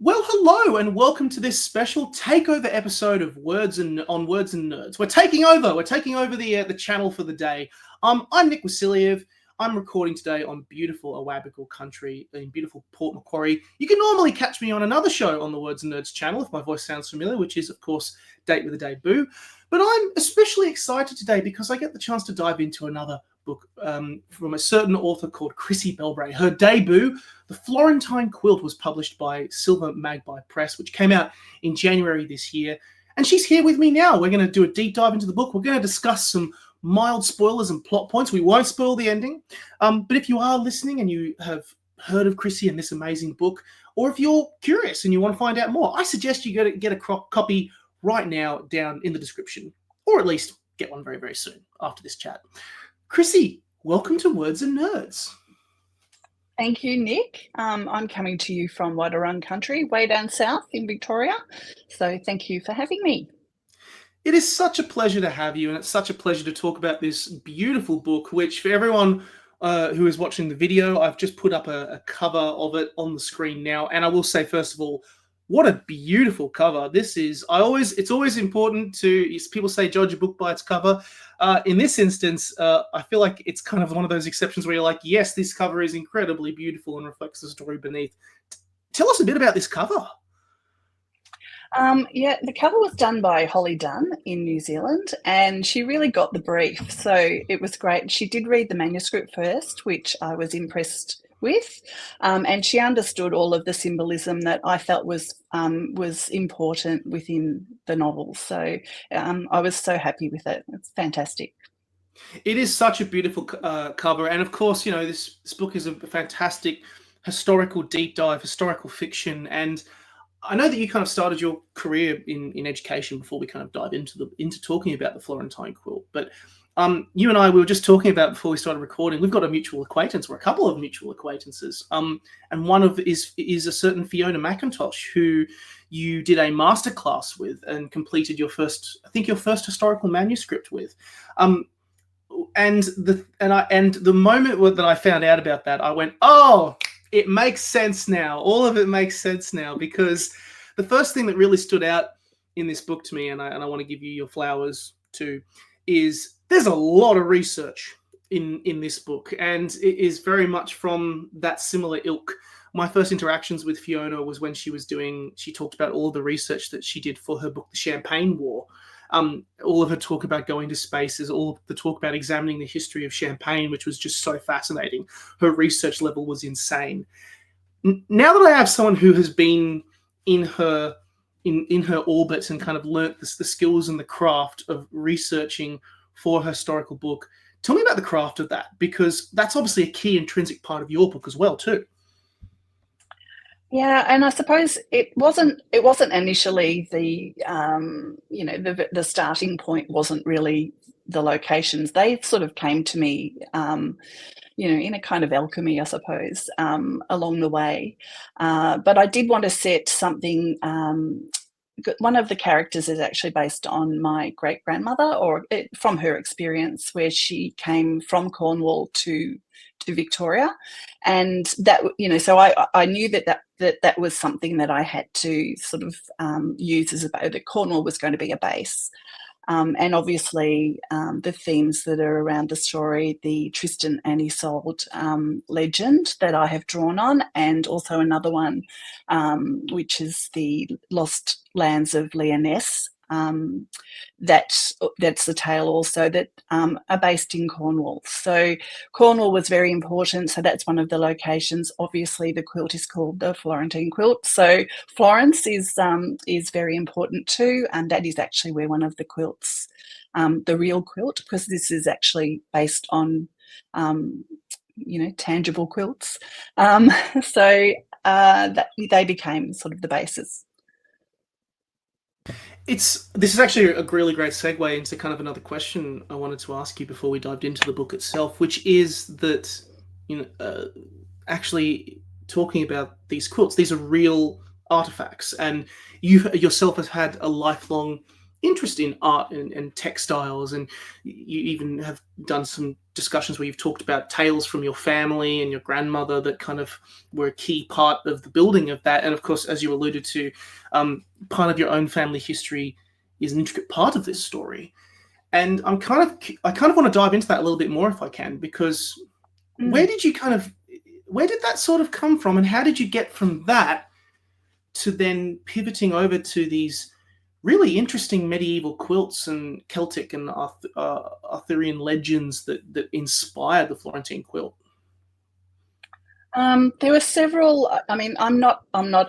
Well, hello, and welcome to this special takeover episode of Words and Nerds. We're taking over. We're taking over the channel for the day. I'm Nick Wasiliev. I'm recording today on beautiful Awabakal country in beautiful Port Macquarie. You can normally catch me on another show on the Words and Nerds channel if my voice sounds familiar, which is, of course, Date with a Debut. But I'm especially excited today because I get the chance to dive into another book from a certain author called Chrissie Bellbrae. Her debut, The Florentine Quilt, was published by Silver Magpie Press, which came out in January this year. And she's here with me now. We're going to do a deep dive into the book. We're going to discuss some mild spoilers and plot points. We won't spoil the ending. But if you are listening and you have heard of Chrissie and this amazing book, or if you're curious and you want to find out more, I suggest you get a copy right now down in the description, or at least get one very, very soon after this chat. Chrissie, welcome to Words and Nerds. Thank you, Nick. I'm coming to you from Wadawurrung country, way down south in Victoria. So thank you for having me. It is such a pleasure to have you, and it's such a pleasure to talk about this beautiful book, which for everyone who is watching the video, I've just put up a cover of it on the screen now. And I will say, first of all, what a beautiful cover. It's always important people say judge a book by its cover. In this instance, I feel like it's kind of one of those exceptions where you're like, yes, this cover is incredibly beautiful and reflects the story beneath. Tell us a bit about this cover. The cover was done by Holly Dunn in New Zealand, and she really got the brief. So it was great. She did read the manuscript first, which I was impressed with, and she understood all of the symbolism that I felt was important within the novel. So I was so happy with it. It's fantastic. It is such a beautiful cover, and of course, you know, this book is a fantastic historical deep dive, historical fiction, and I know that you kind of started your career in education before we kind of dive into talking about the Florentine Quilt. But you and I, we were just talking about before we started recording, we've got a mutual acquaintance, or a couple of mutual acquaintances. And one of is a certain Fiona McIntosh, who you did a masterclass with and completed your first historical manuscript with. And the moment that I found out about that, I went, oh, it makes sense now. All of it makes sense now, because the first thing that really stood out in this book to me, and I want to give you your flowers too, is there's a lot of research in this book, and it is very much from that similar ilk. My first interactions with Fiona was when she talked about all the research that she did for her book, The Champagne War. All of her talk about going to spaces, all of the talk about examining the history of Champagne, which was just so fascinating. Her research level was insane. Now that I have someone who has been in her orbit and kind of learnt the skills and the craft of researching for her historical book, tell me about the craft of that, because that's obviously a key intrinsic part of your book as well too. Yeah, and I suppose it wasn't initially the starting point wasn't really the locations. They sort of came to me, in a kind of alchemy, I suppose, along the way. But I did want to set something. One of the characters is actually based on my great-grandmother, from her experience, where she came from Cornwall to Victoria, and that, so I knew that was something that I had to sort of use as that Cornwall was going to be a base. And obviously the themes that are around the story, the Tristan and Isolde legend that I have drawn on, and also another one, which is the Lost Lands of Lyonesse. That's the tale also that are based in Cornwall. So Cornwall was very important. So that's one of the locations. Obviously, the quilt is called the Florentine Quilt. So Florence is very important too, and that is actually where one of the quilts, the real quilt, because this is actually based on tangible quilts. So they became sort of the basis. This is actually a really great segue into kind of another question I wanted to ask you before we dived into the book itself, which is that, actually talking about these quilts, these are real artifacts, and you yourself have had a lifelong interest in art and textiles, and you even have done some discussions where you've talked about tales from your family and your grandmother that kind of were a key part of the building of that. And of course, as you alluded to, part of your own family history is an intricate part of this story. And I kind of want to dive into that a little bit more if I can, because where did that sort of come from, and how did you get from that to then pivoting over to these really interesting medieval quilts and Celtic and Arthurian legends that inspired the Florentine quilt? There were several. I mean, I'm not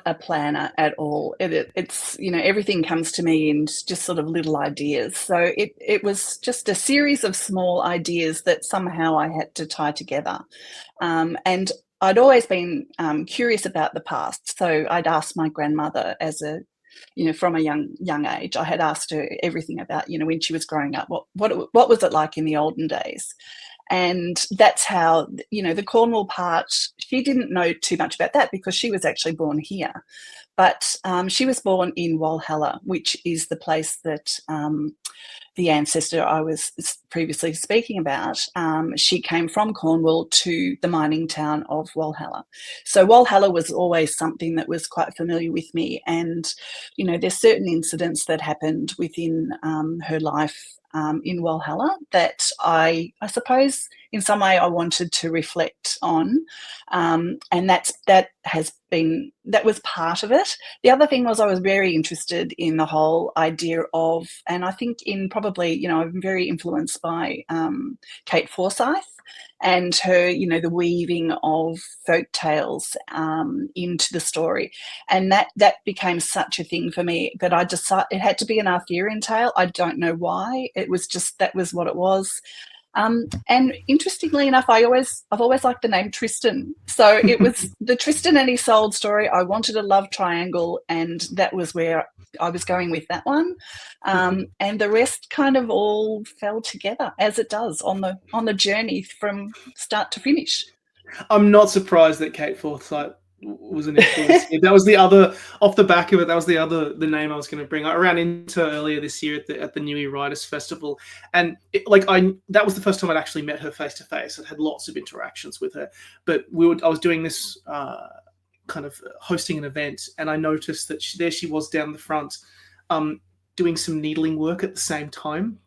a planner at all. It's everything comes to me in just sort of little ideas. So it was just a series of small ideas that somehow I had to tie together. And I'd always been curious about the past. So I'd asked my grandmother from a young age. I had asked her everything about when she was growing up. What was it like in the olden days? And that's how, the Cornwall part, she didn't know too much about that because she was actually born here. But she was born in Walhalla, which is the place that the ancestor I was previously speaking about, she came from Cornwall to the mining town of Walhalla. So Walhalla was always something that was quite familiar with me. And, there's certain incidents that happened within her life in Walhalla that I suppose in some way I wanted to reflect on, and that was part of it. The other thing was I was very interested in the whole idea of, and I think in probably I'm very influenced by Kate Forsyth and her the weaving of folk tales into the story, and that became such a thing for me that I decided it had to be an Arthurian tale. I don't know why, it was just that was what it was. And interestingly enough, I've always liked the name Tristan. So it was the Tristan and Isolde story. I wanted a love triangle, and that was where I was going with that one. And the rest kind of all fell together as it does on the journey from start to finish. I'm not surprised that Kate Forsyth was an influence. That was the other, off the back of it, that was the name I was going to bring. I ran into earlier this year at the Newey Writers Festival, and that was the first time I'd actually met her face to face. I'd had lots of interactions with her, but I was doing this kind of hosting an event, and I noticed that there she was down the front, doing some needling work at the same time,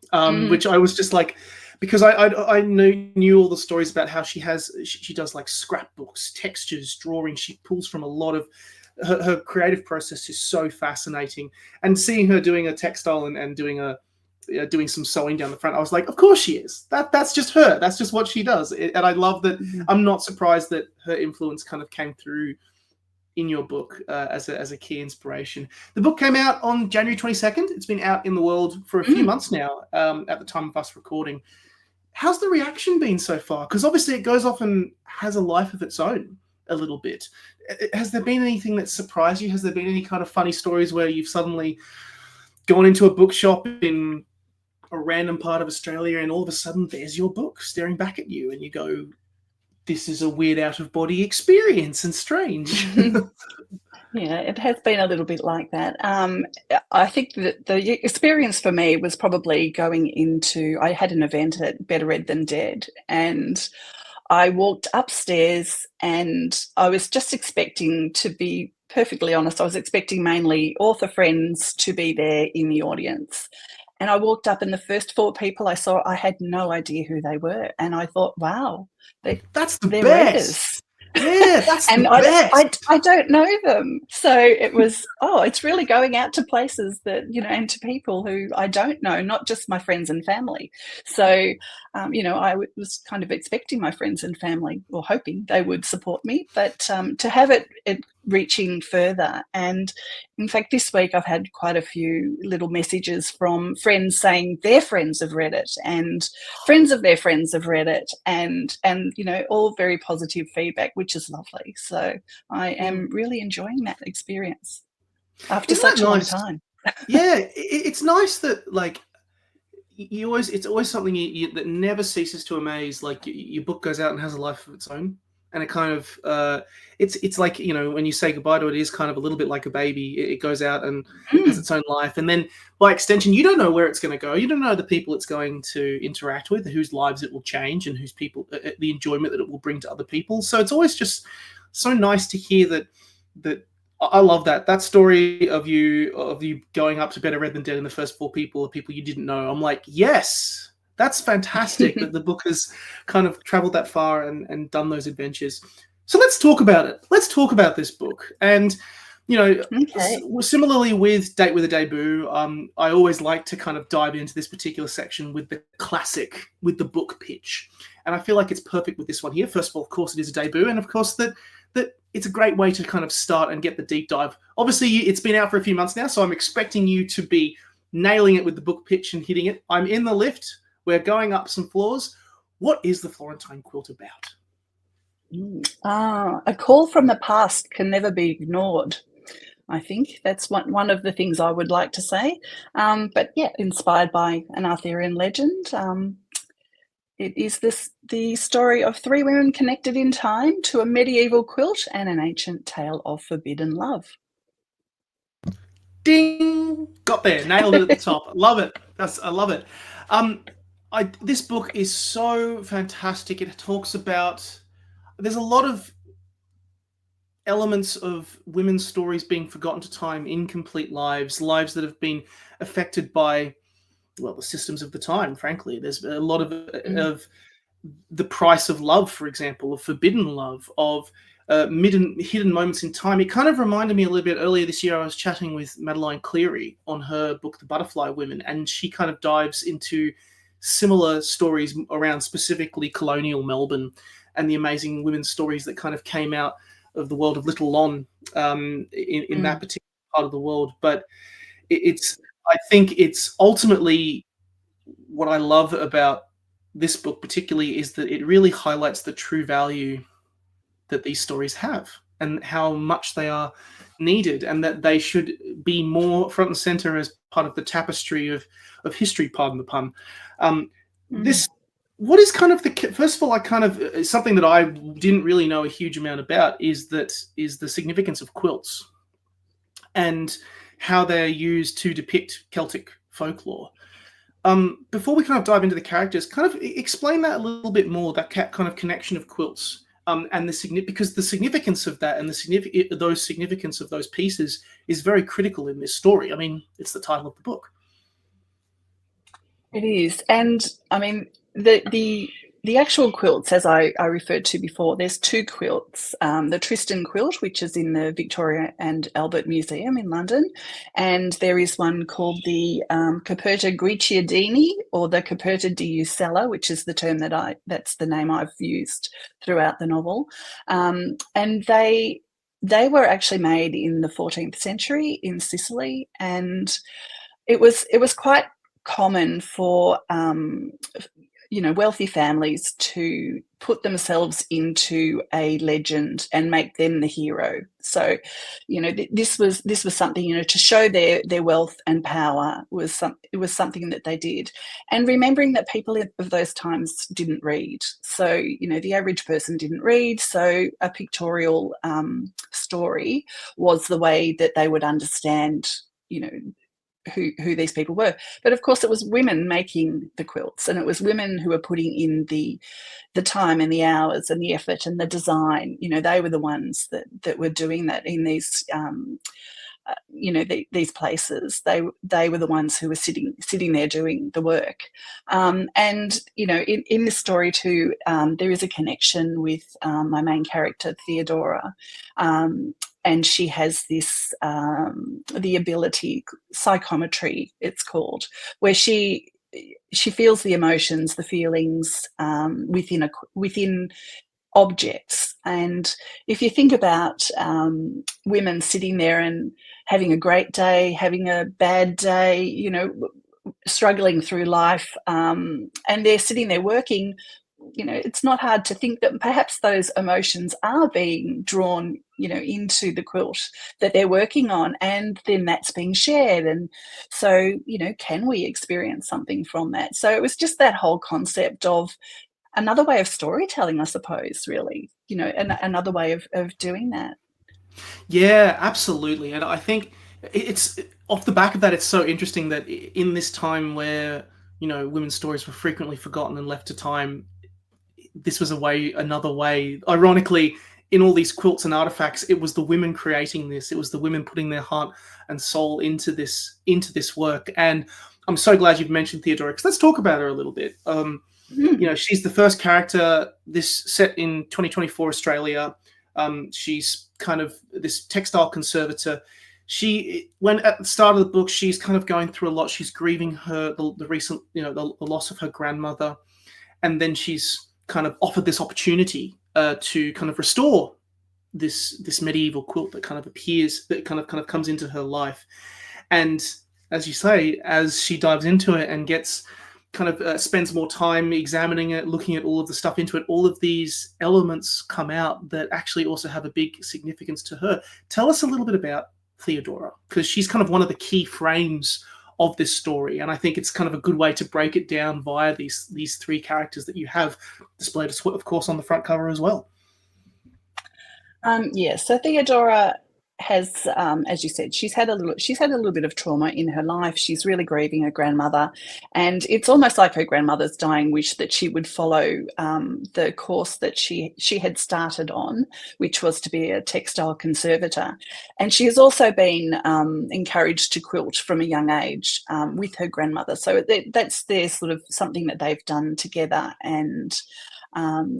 which I was just like, because I knew all the stories about how she does like scrapbooks, textures, drawing. She pulls from a lot of her creative process is so fascinating. And seeing her doing a textile and doing some sewing down the front, I was like, of course she is. That's just her. That's just what she does. And I love that. I'm not surprised that her influence kind of came through in your book as a key inspiration. The book came out on January 22nd. It's been out in the world for a few months now, at the time of us recording. How's the reaction been so far? Because obviously it goes off and has a life of its own a little bit. Has there been anything that surprised you? Has there been any kind of funny stories where you've suddenly gone into a bookshop in a random part of Australia and all of a sudden there's your book staring back at you and you go, this is a weird out-of-body experience and strange? Yeah, it has been a little bit like that. I think that the experience for me was probably going into, I had an event at Better Read Than Dead, and I walked upstairs and I was just expecting, to be perfectly honest, I was expecting mainly author friends to be there in the audience. And I walked up and the first 4 people I saw, I had no idea who they were. And I thought, wow, that's the they're best. Readers. Yeah, that's and the best. I don't know them. So it was, it's really going out to places that, and to people who I don't know, not just my friends and family. So, I was kind of expecting my friends and family, or hoping they would support me, but to have it reaching further. And in fact, this week I've had quite a few little messages from friends saying their friends have read it and friends of their friends have read it, and all very positive feedback, which is lovely. So I am really enjoying that experience after such a long time. Yeah, it's nice that it's always something that never ceases to amaze. Like your book goes out and has a life of its own, and it kind of it's like, you know, when you say goodbye to it, it is kind of a little bit like a baby. It goes out and has its own life, and then by extension, you don't know where it's going to go. You don't know the people it's going to interact with, whose lives it will change, and whose people the enjoyment that it will bring to other people. So it's always just so nice to hear that. I love that story of you going up to better read than dead, and the first four people are people you didn't know. I'm like, yes, that's fantastic that the book has kind of traveled that far and done those adventures. So let's talk about it. Let's talk about this book. And, you know, similarly with Date with a Debut, I always like to kind of dive into this particular section with the classic, with the book pitch. And I feel like it's perfect with this one here. First of all, of course, it is a debut. And of course, that it's a great way to kind of start and get the deep dive. Obviously, it's been out for a few months now, so I'm expecting you to be nailing it with the book pitch and hitting it. I'm in the lift. We're going up some floors. What is the Florentine Quilt about? A call from the past can never be ignored. I think that's one of the things I would like to say. But yeah, inspired by an Arthurian legend. It is the story of three women connected in time to a medieval quilt and an ancient tale of forbidden love. Ding! Got there. Nailed it at the top. Love it. I love it. This book is so fantastic. It talks about... There's a lot of elements of women's stories being forgotten to time, incomplete lives that have been affected by, well, the systems of the time, frankly. There's a lot of the price of love, for example, of forbidden love, of hidden moments in time. It kind of reminded me a little bit earlier this year. I was chatting with Madeline Cleary on her book, The Butterfly Women, and she kind of dives into similar stories around specifically colonial Melbourne and the amazing women's stories that kind of came out of the world of Little Lon in that particular part of the world. But I think it's ultimately what I love about this book particularly is that it really highlights the true value that these stories have and how much they are needed, and that they should be more front and center as part of the tapestry of history, pardon the pun. What is kind of first of all, I kind of something that I didn't really know a huge amount about is the significance of quilts and how they're used to depict Celtic folklore. Before we kind of dive into the characters, kind of explain that a little bit more, that kind of connection of quilts, and because the significance of that and the significance of those pieces is very critical in this story. I mean, it's the title of the book. It is, and I mean the actual quilts, as I referred to before, there's two quilts. The Tristan quilt, which is in the Victoria and Albert Museum in London, and there is one called the Caperta Guicciardini, or the Caperta di Usella, which is the term that's the name I've used throughout the novel. And they were actually made in the 14th century in Sicily, and it was quite common for wealthy families to put themselves into a legend and make them the hero. So, this was something, to show their wealth and power it was something that they did. And remembering that people of those times didn't read. So, the average person didn't read. So a pictorial story was the way that they would understand, who these people were. But of course it was women making the quilts, and it was women who were putting in the time and the hours and the effort and the design. They were the ones that were doing that in these these places. They were the ones who were sitting there doing the work. And in this story too, there is a connection with my main character Theodora, and she has this the ability, psychometry it's called, where she feels the emotions, the feelings within objects. And if you think about women sitting there and having a great day, having a bad day, struggling through life, and they're sitting there working, it's not hard to think that perhaps those emotions are being drawn, into the quilt that they're working on, and then that's being shared. And so, can we experience something from that? So it was just that whole concept of another way of storytelling, I suppose, really, you know, another way of doing that. Yeah, absolutely. And I think it's off the back of that, it's so interesting that in this time where, you know, women's stories were frequently forgotten and left to time, this was another way. Ironically, in all these quilts and artifacts, it was the women creating this. It was the women putting their heart and soul into this work. And I'm so glad you've mentioned Theodora, because let's talk about her a little bit. You know, she's the first character this set in 2024 Australia. She's kind of this textile conservator. When at the start of the book, she's kind of going through a lot. She's grieving the recent, you know, the loss of her grandmother, and then she's kind of offered this opportunity to kind of restore this medieval quilt that kind of appears, that kind of comes into her life. And as you say, as she dives into it and gets kind of spends more time examining it, looking at all of the stuff into it, all of these elements come out that actually also have a big significance to her. Tell us a little bit about Theodora, because she's kind of one of the key frames of this story, and I think it's kind of a good way to break it down via these three characters that you have displayed, of course, on the front cover as well. Yeah, so Theodora has, as you said, she's had a little bit of trauma in her life. She's really grieving her grandmother, and it's almost like her grandmother's dying wish that she would follow the course that she had started on, which was to be a textile conservator. And she has also been encouraged to quilt from a young age with her grandmother. So that's their sort of something that they've done together. And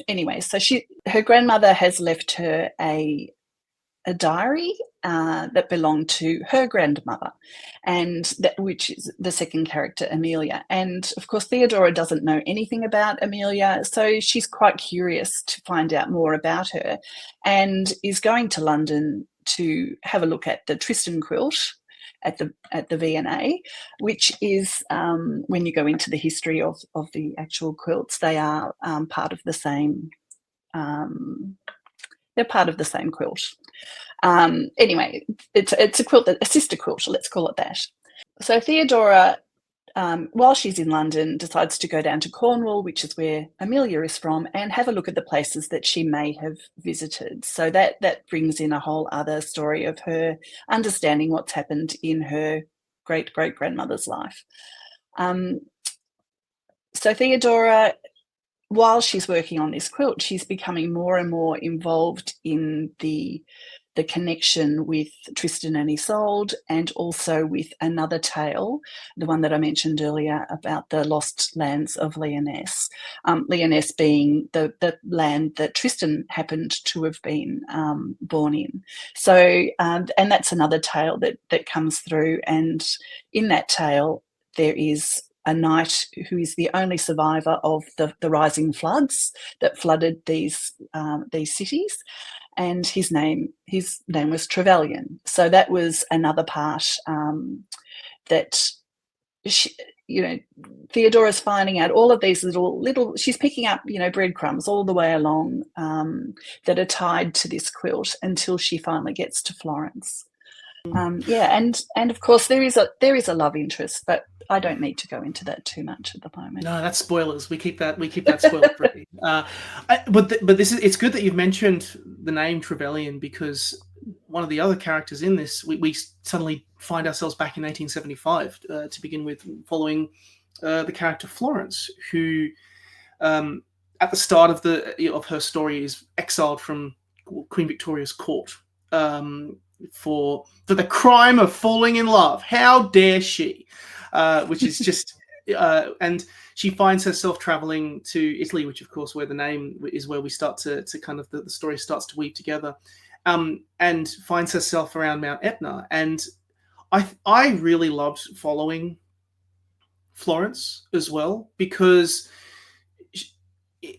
anyway, so her grandmother has left her a diary that belonged to her grandmother, and which is the second character, Amelia. And of course, Theodora doesn't know anything about Amelia, so she's quite curious to find out more about her, and is going to London to have a look at the Tristan quilt at the V&A, which is, when you go into the history of the actual quilts, they are part of the same. They're part of the same quilt. Anyway, it's a quilt, a sister quilt, let's call it that. So Theodora, while she's in London, decides to go down to Cornwall, which is where Amelia is from, and have a look at the places that she may have visited. So that brings in a whole other story of her understanding what's happened in her great-great-grandmother's life. So Theodora, while she's working on this quilt, she's becoming more and more involved in the connection with Tristan and Isolde, and also with another tale, the one that I mentioned earlier about the lost lands of Lyonesse. Lyonesse being the land that Tristan happened to have been born in. So, and that's another tale that comes through, and in that tale there is a knight who is the only survivor of the rising floods that flooded these cities, and his name was Trevelyan. So that was another part that Theodora's finding out all of these little. She's picking up breadcrumbs all the way along that are tied to this quilt until she finally gets to Florence. And of course there is a love interest, but I don't need to go into that too much at the moment. No, that's spoilers. We keep that spoiler free. But it's good that you've mentioned the name Trevelyan, because one of the other characters in this, we suddenly find ourselves back in 1875 to begin with, following the character Florence, who at the start of her story is exiled from Queen Victoria's court for the crime of falling in love. How dare she? Which is just, and she finds herself traveling to Italy, which of course where the name is, where we start to kind of the story starts to weave together, and finds herself around Mount Etna. And I really loved following Florence as well, because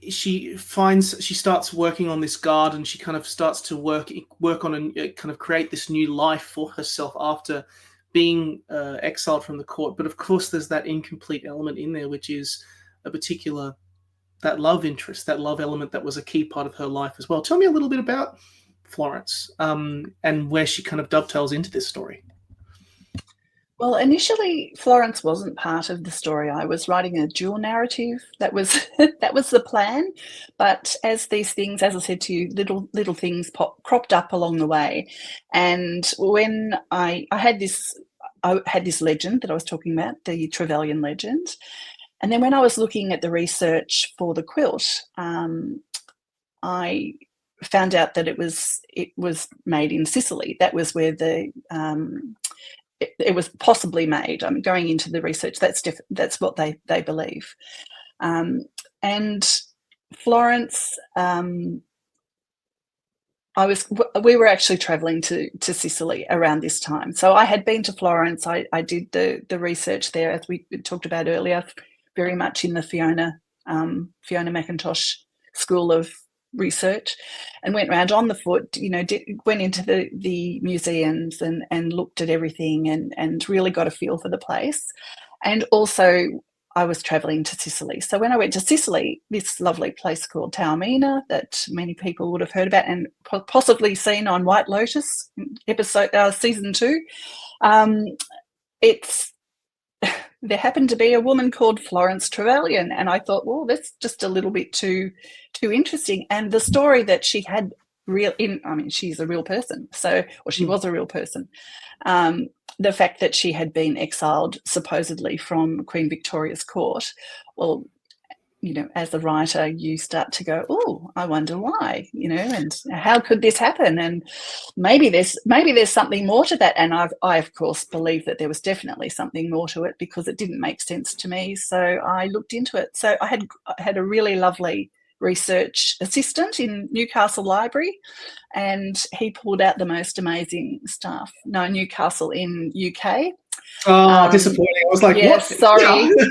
she starts working on this garden. She kind of starts to work on and kind of create this new life for herself after being exiled from the court. But of course there's that incomplete element in there, which is that love interest, that love element that was a key part of her life as well. Tell me a little bit about Florence and where she kind of dovetails into this story. Well, initially, Florence wasn't part of the story. I was writing a dual narrative. That was that was the plan. But as these things, as I said to you, little things cropped up along the way. And when I had this legend that I was talking about, the Trevelyan legend. And then when I was looking at the research for the quilt, I found out that it was made in Sicily. That was where it was possibly made. I'm going into the research. That's what they believe. And Florence, we were actually traveling to Sicily around this time. So I had been to Florence. I did the research there, as we talked about earlier, very much in the Fiona McIntosh School of Research, and went around on the foot, went into the museums and looked at everything and really got a feel for the place. And also I was traveling to Sicily. So when I went to Sicily, this lovely place called Taormina that many people would have heard about and possibly seen on White Lotus season 2, there happened to be a woman called Florence Trevelyan, and I thought, well, that's just a little bit too interesting. And the story that she had she's a real person, or she was a real person. The fact that she had been exiled supposedly from Queen Victoria's court, well, as a writer, you start to go, oh, I wonder why, and how could this happen? And maybe there's something more to that. And I of course believe that there was definitely something more to it, because it didn't make sense to me. So I looked into it. So I had a really lovely research assistant in Newcastle Library, and he pulled out the most amazing stuff. No, Newcastle in UK. Oh, disappointing. I was like, yes, what?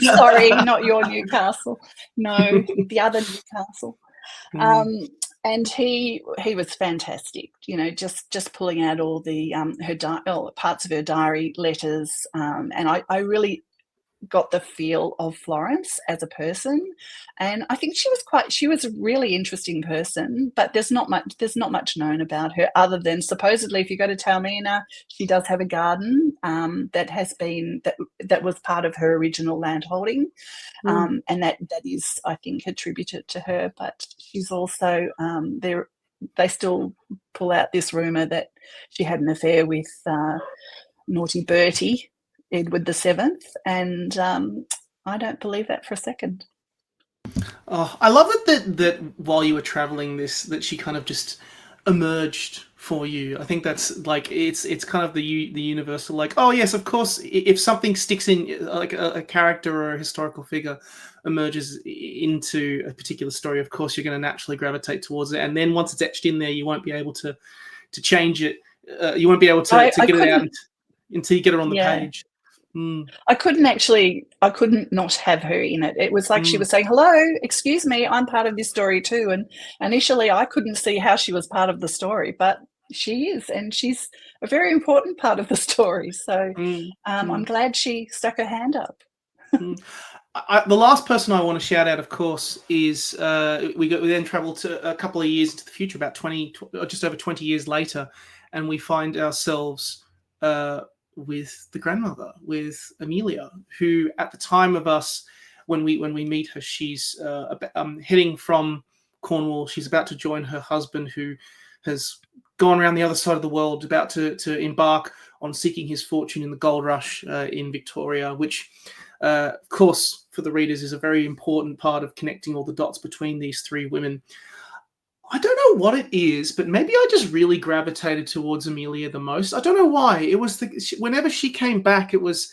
Sorry, not your Newcastle. No, the other Newcastle. And he was fantastic, just pulling out all the parts of her diary, letters, and I really got the feel of Florence as a person. And I think she was a really interesting person, but there's not much known about her, other than supposedly, if you go to Taormina, she does have a garden that was part of her original land holding. And that is, I think, attributed to her. But she's also they still pull out this rumor that she had an affair with naughty Bertie, Edward VII, and I don't believe that for a second. Oh, I love it that while you were traveling that she kind of just emerged for you. I think that's like it's kind of the universal, like, oh yes, of course, if something sticks in, like a character or a historical figure emerges into a particular story, of course you're going to naturally gravitate towards it, and then once it's etched in there, you won't be able to change it. You won't be able to get it out until you get it on the page. I couldn't not have her in it. It was like she was saying, hello, excuse me, I'm part of this story too. And initially I couldn't see how she was part of the story, but she is, and she's a very important part of the story. So I'm glad she stuck her hand up. The last person I want to shout out, of course, is we then travel to a couple of years into the future, about just over 20 years later, and we find ourselves with the grandmother, with Amelia, who at the time of us, when we meet her, she's heading from Cornwall. She's about to join her husband, who has gone around the other side of the world, about to embark on seeking his fortune in the gold rush in Victoria, which, of course, for the readers, is a very important part of connecting all the dots between these three women. I don't know what it is, but maybe I just really gravitated towards Amelia the most. I don't know why. It was whenever she came back, it was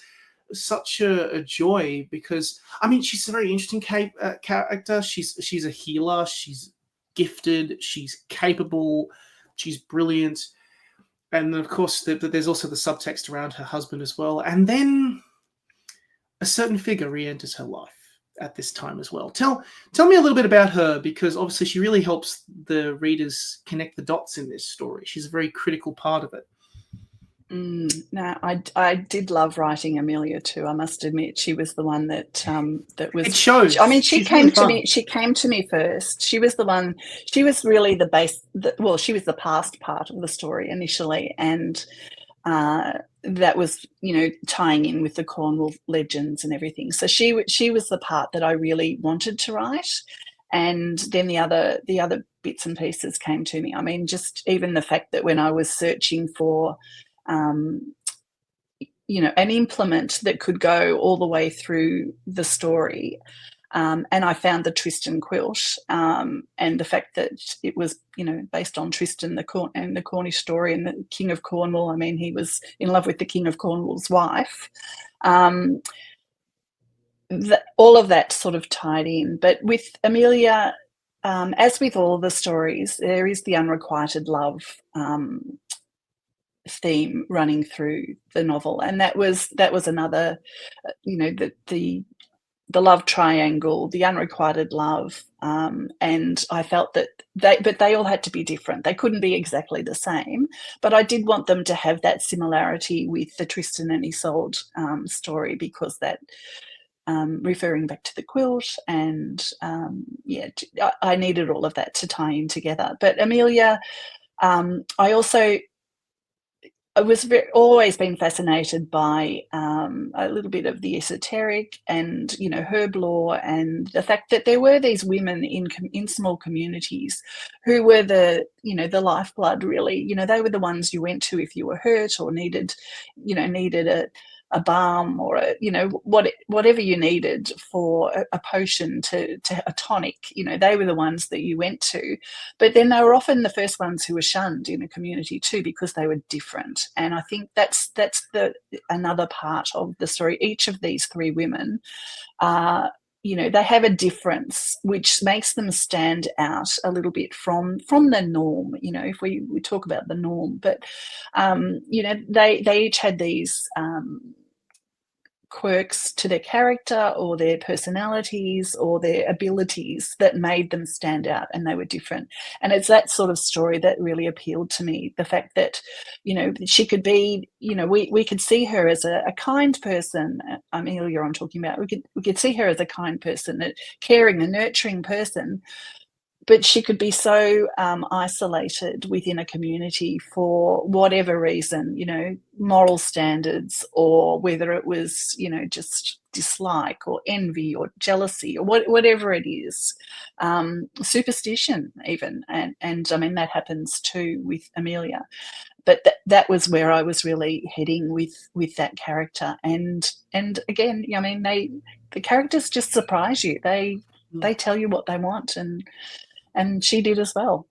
such a joy, because I mean, she's a very interesting character. She's a healer. She's gifted. She's capable. She's brilliant. And of course, there's also the subtext around her husband as well. And then a certain figure re-enters her life at this time as well. Tell me a little bit about her, because obviously she really helps the readers connect the dots in this story. She's a very critical part of it. No, I did love writing Amelia too. I must admit, she was the one that was. It shows. I mean, she came to me. She came to me first. She was the one. She was really the base. She was the past part of the story initially, and that was, you know, tying in with the Cornwall legends and everything. So she was the part that I really wanted to write, and then the other bits and pieces came to me. I mean, just even the fact that when I was searching for, you know, an implement that could go all the way through the story. And I found the Tristan quilt, and the fact that it was, you know, based on Tristan and the Cornish story and the King of Cornwall. I mean, he was in love with the King of Cornwall's wife. All of that sort of tied in. But with Amelia, as with all the stories, there is the unrequited love theme running through the novel, and that was another, you know, the love triangle, the unrequited love, and I felt that they all had to be different. They couldn't be exactly the same, but I did want them to have that similarity with the Tristan and Isolde story, because that, referring back to the quilt, and I needed all of that to tie in together. But Amelia, I was always been fascinated by a little bit of the esoteric and, you know, herb lore, and the fact that there were these women in small communities who were the, you know, the lifeblood, really. You know, they were the ones you went to if you were hurt or needed a balm, or whatever you needed for a potion, to a tonic. You know, they were the ones that you went to. But then they were often the first ones who were shunned in a community too, because they were different. And I think that's another part of the story. Each of these three women, you know, they have a difference which makes them stand out a little bit from the norm. You know, if we talk about the norm, but you know, they each had these quirks to their character or their personalities or their abilities that made them stand out, and they were different. And it's that sort of story that really appealed to me. The fact that, you know, she could be, you know, we could see her as a kind person. Amelia, I'm talking about, we could see her as a kind person, a caring and nurturing person, but she could be so isolated within a community for whatever reason, you know, moral standards, or whether it was, you know, just dislike or envy or jealousy or whatever it is, superstition even. And I mean, that happens too with Amelia. But that was where I was really heading with that character. And again, I mean, the characters just surprise you. They tell you what they want, and she did as well.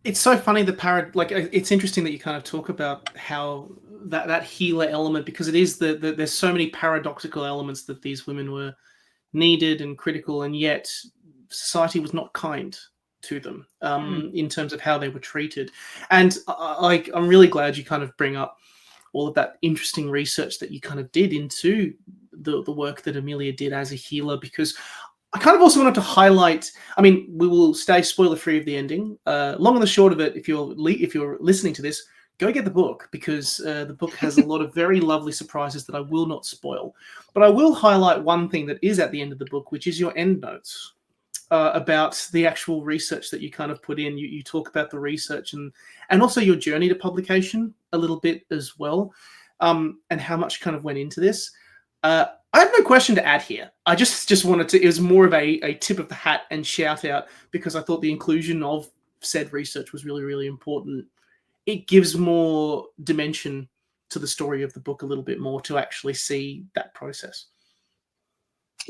It's so funny, it's interesting that you kind of talk about how that healer element, because it is there's so many paradoxical elements that these women were needed and critical, and yet society was not kind to them in terms of how they were treated. And I'm really glad you kind of bring up all of that interesting research that you kind of did into the work that Amelia did as a healer, because I kind of also wanted to highlight, I mean, we will stay spoiler free of the ending. Long and the short of it, if you're listening to this, go get the book, because the book has a lot of very lovely surprises that I will not spoil. But I will highlight one thing that is at the end of the book, which is your endnotes about the actual research that you kind of put in. You talk about the research and also your journey to publication a little bit as well, and how much kind of went into this. I have no question to add here. I just wanted to, it was more of a tip of the hat and shout out, because I thought the inclusion of said research was really, really important. It gives more dimension to the story of the book a little bit more, to actually see that process.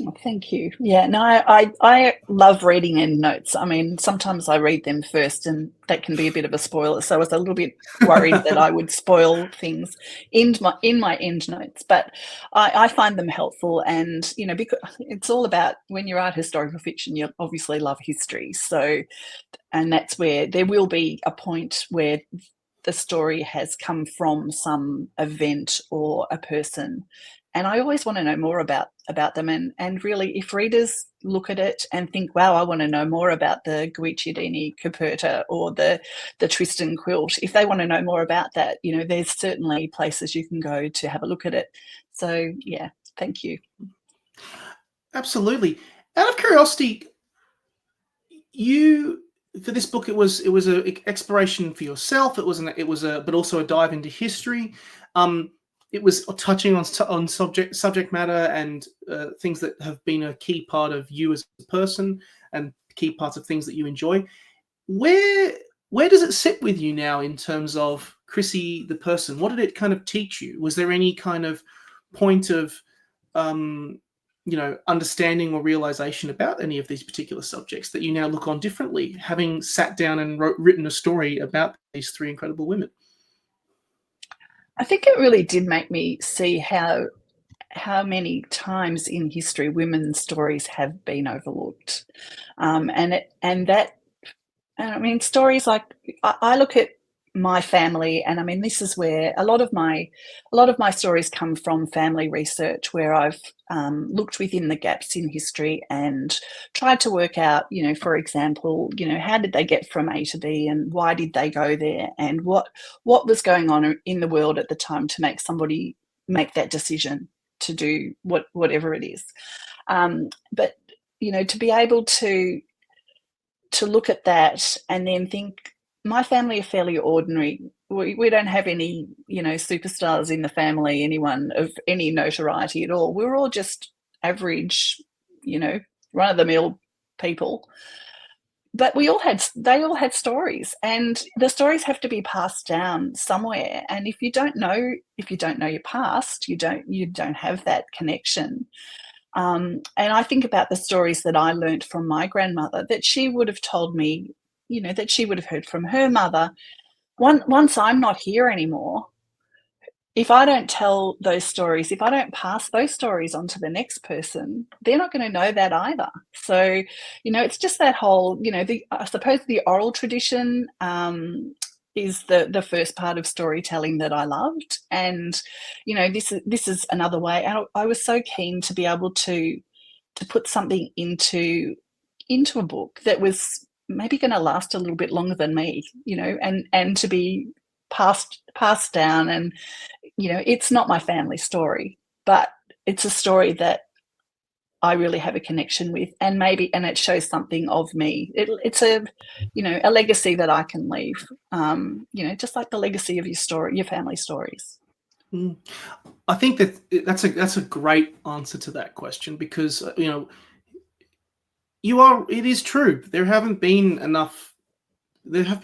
Oh, thank you. Yeah, no, I love reading end notes. I mean, sometimes I read them first, and that can be a bit of a spoiler. So I was a little bit worried that I would spoil things in my end notes, but I find them helpful. And, you know, because it's all about, when you write historical fiction, you obviously love history. So, and that's where there will be a point where the story has come from some event or a person. And I always want to know more about them. And really, if readers look at it and think, wow, I want to know more about the Guicciardini Caperta or the Tristan quilt, if they want to know more about that, you know, there's certainly places you can go to have a look at it. So, yeah, thank you. Absolutely. Out of curiosity, you for this book, it was a exploration for yourself. It was a but also a dive into history. It was touching on subject matter and things that have been a key part of you as a person and key parts of things that you enjoy. Where does it sit with you now in terms of Chrissie the person? What did it kind of teach you? Was there any kind of point of understanding or realization about any of these particular subjects that you now look on differently, having sat down and written a story about these three incredible women? I think it really did make me see how many times in history women's stories have been overlooked, and I mean, stories like I look at my family, and I mean, this is where a lot of my stories come from family research, where I've looked within the gaps in history and tried to work out, for example, how did they get from A to B, and why did they go there, and what was going on in the world at the time to make somebody make that decision to do whatever it is. But to be able to look at that and then think, my family are fairly ordinary. We don't have any, superstars in the family, anyone of any notoriety at all. We're all just average, run-of-the-mill people. But they all had stories, and the stories have to be passed down somewhere. And if you don't know your past, you don't have that connection. And I think about the stories that I learnt from my grandmother that she would have told me, that she would have heard from her mother. Once I'm not here anymore, if I don't tell those stories, if I don't pass those stories on to the next person, they're not going to know that either. So, it's just that whole, I suppose the oral tradition is the first part of storytelling that I loved. And, this is another way. And I was so keen to be able to put something into a book that was maybe going to last a little bit longer than me, and to be passed down. And it's not my family story, but it's a story that I really have a connection with, and it shows something of me. It's a legacy that I can leave, just like the legacy of your family stories. I think that's a great answer to that question, because it is true. There have been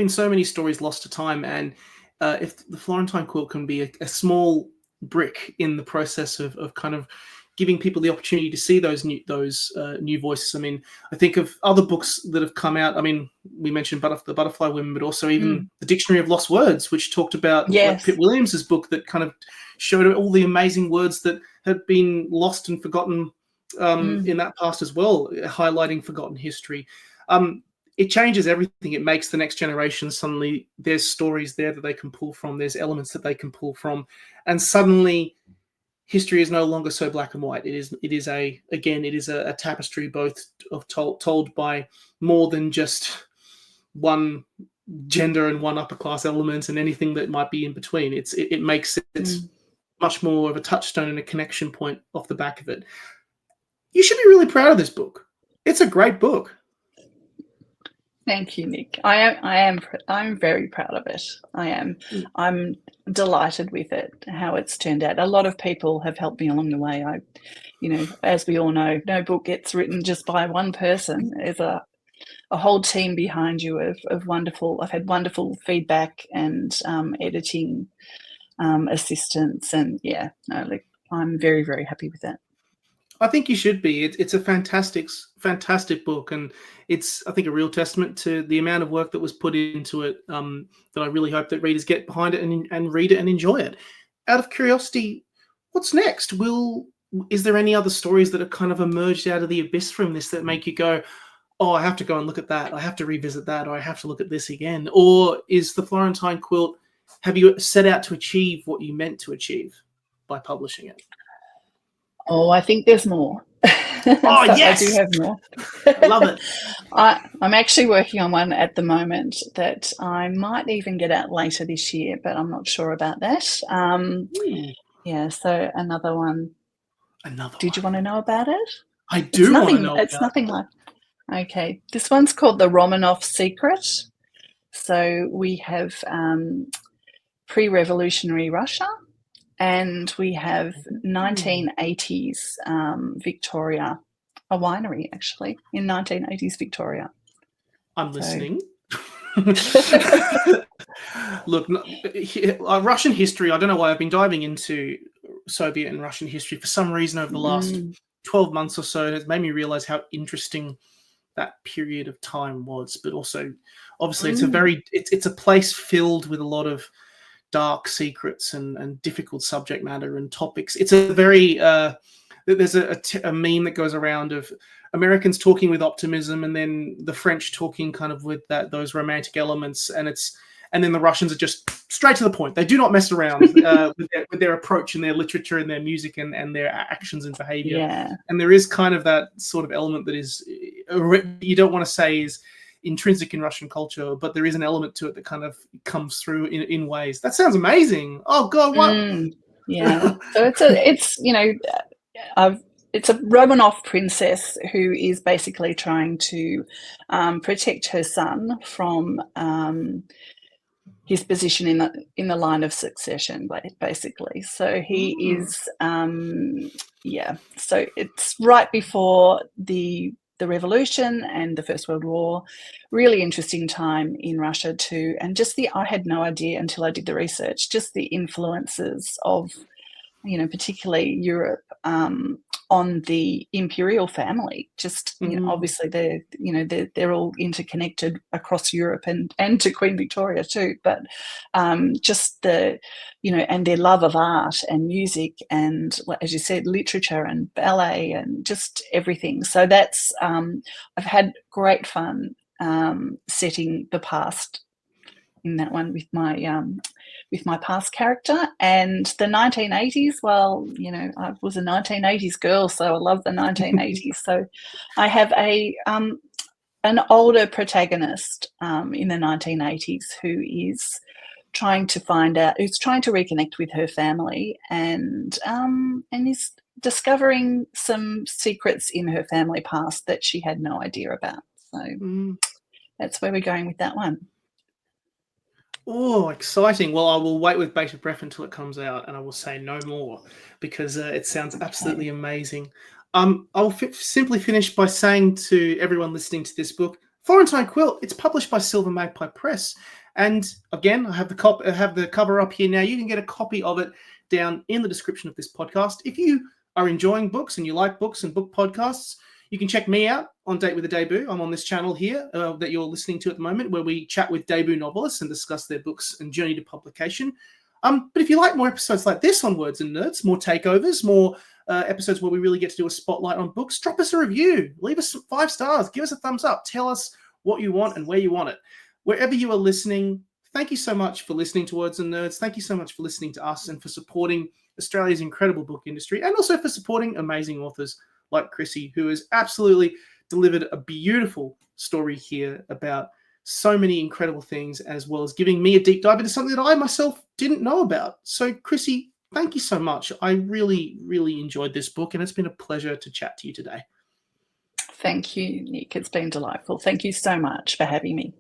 so many stories lost to time, and if the Florentine Quilt can be a small brick in the process of kind of giving people the opportunity to see those new voices. I mean, I think of other books that have come out. I mean, we mentioned the Butterfly Women, but also even the Dictionary of Lost Words, which talked about like Pitt Williams's book that kind of showed all the amazing words that had been lost and forgotten in that past as well, highlighting forgotten history. It changes everything. It makes the next generation, suddenly there's stories there that they can pull from, there's elements that they can pull from, and suddenly history is no longer so black and white. It is a tapestry, both told by more than just one gender and one upper class element and anything that might be in between. It makes it much more of a touchstone and a connection point off the back of it. You should be really proud of this book. It's a great book. Thank you, Nick. I'm very proud of it. I am. I'm delighted with it, how it's turned out. A lot of people have helped me along the way. As we all know, no book gets written just by one person. There's a whole team behind you of wonderful. I've had wonderful feedback and editing assistance, and I'm very, very happy with that. I think you should be. It's a fantastic book, and it's, I think, a real testament to the amount of work that was put into it, that I really hope that readers get behind it and read it and enjoy it. Out of curiosity, what's next? Is there any other stories that have kind of emerged out of the abyss from this that make you go, oh, I have to go and look at that, I have to revisit that, or I have to look at this again? Or is the Florentine Quilt, have you set out to achieve what you meant to achieve by publishing it? Oh, I think there's more. Oh, yes! I do have more. I love it. I'm actually working on one at the moment that I might even get out later this year, but I'm not sure about that. Yeah, so another one. Did you want to know about it? I do want to know. It's nothing like. Okay, this one's called The Romanov Secret. So we have pre-revolutionary Russia, and we have 1980s Victoria, a winery actually in 1980s Victoria. I'm listening. Look, Russian history, I don't know why I've been diving into Soviet and Russian history for some reason over the last 12 months or so. It's made me realize how interesting that period of time was, but also obviously it's a place filled with a lot of dark secrets and difficult subject matter and topics. It's a very there's a meme that goes around of Americans talking with optimism and then the French talking kind of with those romantic elements, and then the Russians are just straight to the point. They do not mess around with their approach and their literature and their music and their actions and behavior. Yeah. And there is kind of that sort of element that is, you don't want to say is intrinsic in Russian culture, but there is an element to it that kind of comes through in ways. That sounds amazing. Oh God, what? Yeah. So it's a Romanov princess who is basically trying to protect her son from his position in the line of succession, basically. So he is, So it's right before the revolution and the First World War. Really interesting time in Russia too, and I had no idea until I did the research, just the influences of, particularly Europe, on the imperial family. Just obviously they're all interconnected across Europe and to Queen Victoria too. But just and their love of art and music and, as you said, literature and ballet and just everything. So that's I've had great fun setting the past in that one with my past character. And the 1980s, well, I was a 1980s girl, so I love the 1980s. So I have an older protagonist in the 1980s who is trying to reconnect with her family and is discovering some secrets in her family past that she had no idea about. So that's where we're going with that one. Oh, exciting. Well, I will wait with bated breath until it comes out, and I will say no more because it sounds absolutely amazing. I'll simply finish by saying to everyone listening to this book, Florentine Quilt, it's published by Silver Magpie Press. And again, I have the cover up here now. You can get a copy of it down in the description of this podcast. If you are enjoying books and you like books and book podcasts, you can check me out on Date with a Debut. I'm on this channel here that you're listening to at the moment, where we chat with debut novelists and discuss their books and journey to publication. But if you like more episodes like this on Words and Nerds, more takeovers, more episodes where we really get to do a spotlight on books, drop us a review. Leave us 5 stars. Give us a thumbs up. Tell us what you want and where you want it. Wherever you are listening, thank you so much for listening to Words and Nerds. Thank you so much for listening to us and for supporting Australia's incredible book industry, and also for supporting amazing authors like Chrissie, who has absolutely delivered a beautiful story here about so many incredible things, as well as giving me a deep dive into something that I myself didn't know about. So, Chrissie, thank you so much. I really, really enjoyed this book, and it's been a pleasure to chat to you today. Thank you, Nick. It's been delightful. Thank you so much for having me.